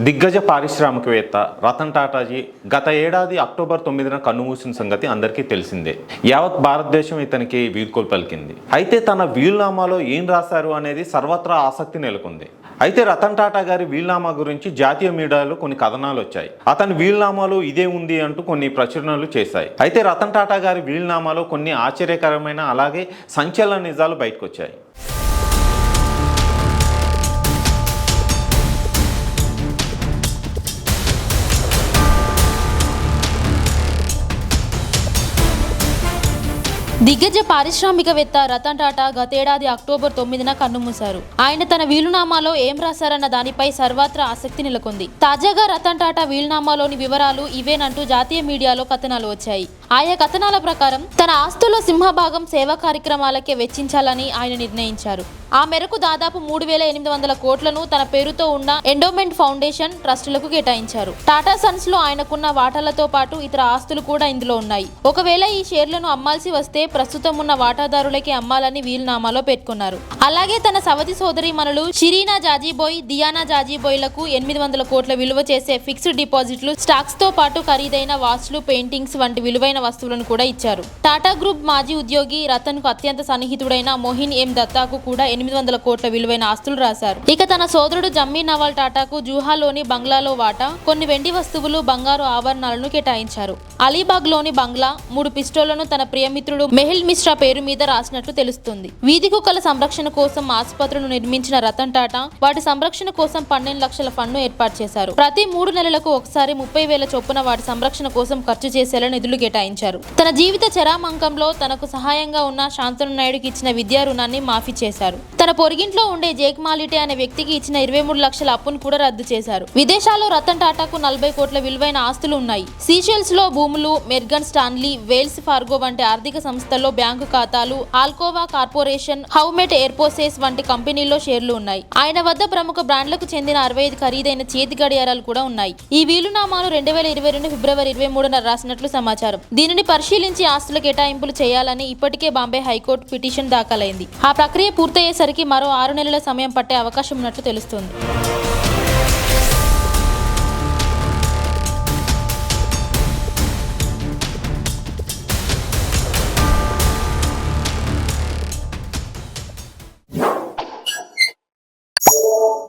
దిగ్గజ పారిశ్రామికవేత్త రతన్ టాటాజీ గత ఏడాది అక్టోబర్ 9న కన్నుమూసిన సంగతి అందరికీ తెలిసిందే. యావత్ భారతదేశం ఇతనికి వీడ్కోలు పలికింది. అయితే తన వీలునామాలో ఏం రాశారు అనేది సర్వత్రా ఆసక్తి నెలకొంది. అయితే రతన్ టాటా గారి వీలునామా గురించి జాతీయ మీడియాలో కొన్ని కథనాలు వచ్చాయి. అతని వీలునామాలో ఇదే ఉంది అంటూ కొన్ని ప్రచురణలు చేశాయి. అయితే రతన్ టాటా గారి వీలునామాలో కొన్ని ఆశ్చర్యకరమైన అలాగే సంచలన నిజాలు బయటకు వచ్చాయి. దిగ్గజ పారిశ్రామికవేత్త రతన్ టాటా గతేడాది అక్టోబర్ 9న కన్నుమూశారు. ఆయన తన వీలునామాలో ఏం రాశారన్న దానిపై సర్వత్రా ఆసక్తి నెలకొంది. తాజాగా రతన్ టాటా వీలునామాలోని వివరాలు ఇవేనంటూ జాతీయ మీడియాలో కథనాలు వచ్చాయి. ఆయా కథనాల ప్రకారం తన ఆస్తుల్లో సింహభాగం సేవా కార్యక్రమాలకే వెచ్చించాలని ఆయన నిర్ణయించారు. ఆ మేరకు దాదాపు 3,800 కోట్లను తన పేరుతో ఉన్న ఎండోమెంట్ ఫౌండేషన్ ట్రస్టులకు కేటాయించారు. టాటా సన్స్ లో ఆయనకున్న వాటాలతో పాటు ఇతర ఆస్తులు కూడా ఇందులో ఉన్నాయి. ఒకవేళ ఈ షేర్లను అమ్మాల్సి వస్తే ప్రస్తుతం ఉన్న వాటాదారులకి అమ్మాలని వీలునామాలో పేర్కొన్నారు. అలాగే తన సవతి సోదరీమణులు షిరీనా జాజీబోయ్, దియానా జాజీబోయ్లకు 800 కోట్ల విలువ చేసే ఫిక్స్డ్ డిపాజిట్లు, స్టాక్స్ తో పాటు ఖరీదైన వాచ్లు, పెయింటింగ్స్ వంటి విలువైన వస్తువులను కూడా ఇచ్చారు. టాటా గ్రూప్ మాజీ ఉద్యోగి రతన్ కు అత్యంత సన్నిహితుడైన మోహిన్ ఎం దత్తాకు కూడా 800 కోట్ల విలువైన ఆస్తులు రాశారు. ఇక తన సోదరుడు జమ్మీ నవాల్ టాటాకు జూహాలోని బంగ్లాలో వాటా, కొన్ని వెండి వస్తువులు, బంగారు ఆభరణాలను కేటాయించారు. అలీబాగ్ లోని బంగ్లా, 3 పిస్టోళ్లను తన ప్రియమిత్రుడు మెహిల్ మిశ్రా పేరు మీద రాసినట్లు తెలుస్తుంది. వీధి కుక్కల సంరక్షణ కోసం ఆసుపత్రులను నిర్మించిన రతన్ టాటా వాటి సంరక్షణ కోసం 12 లక్షల ఫండ్ను ఏర్పాటు చేశారు. ప్రతి 3 నెలలకు ఒకసారి 30,000 చొప్పున వాటి సంరక్షణ కోసం ఖర్చు చేసేలా నిధులు కేటాయించారు. తన జీవిత చరామంకంలో తనకు సహాయంగా ఉన్న శాంతను నాయుడుకి ఇచ్చిన విద్యా రుణాన్ని మాఫీ చేశారు. తన పొరిగింట్లో ఉండే జేక్ మాలిటే అనే వ్యక్తికి ఇచ్చిన 23 లక్షల అప్పును కూడా రద్దు చేశారు. విదేశాల్లో రతన్ టాటాకు 40 కోట్ల విలువైన ఆస్తులు ఉన్నాయి. సీషెల్స్ లో భూములు, మెర్గన్ స్టాన్లీ, వేల్స్ ఫార్గో వంటి ఆర్థిక సంస్థల్లో బ్యాంకు ఖాతాలు, ఆల్కోవా కార్పొరేషన్, హౌమెట్ ఎయిర్పోసేస్ వంటి కంపెనీల్లో షేర్లు ఉన్నాయి. ఆయన వద్ద ప్రముఖ బ్రాండ్లకు చెందిన 65 ఖరీదైన చేతి గడియారాలు కూడా ఉన్నాయి. ఈ వీలునామాను 2022 ఫిబ్రవరి 23న రాసినట్లు సమాచారం. దీనిని పరిశీలించి ఆస్తుల కేటాయింపులు చేయాలని ఇప్పటికే బాంబే హైకోర్టు పిటిషన్ దాఖలైంది. ఆ ప్రక్రియ పూర్తయ్యేసరికి మరో 6 నెలల సమయం పట్టే అవకాశం ఉన్నట్లు తెలుస్తోంది.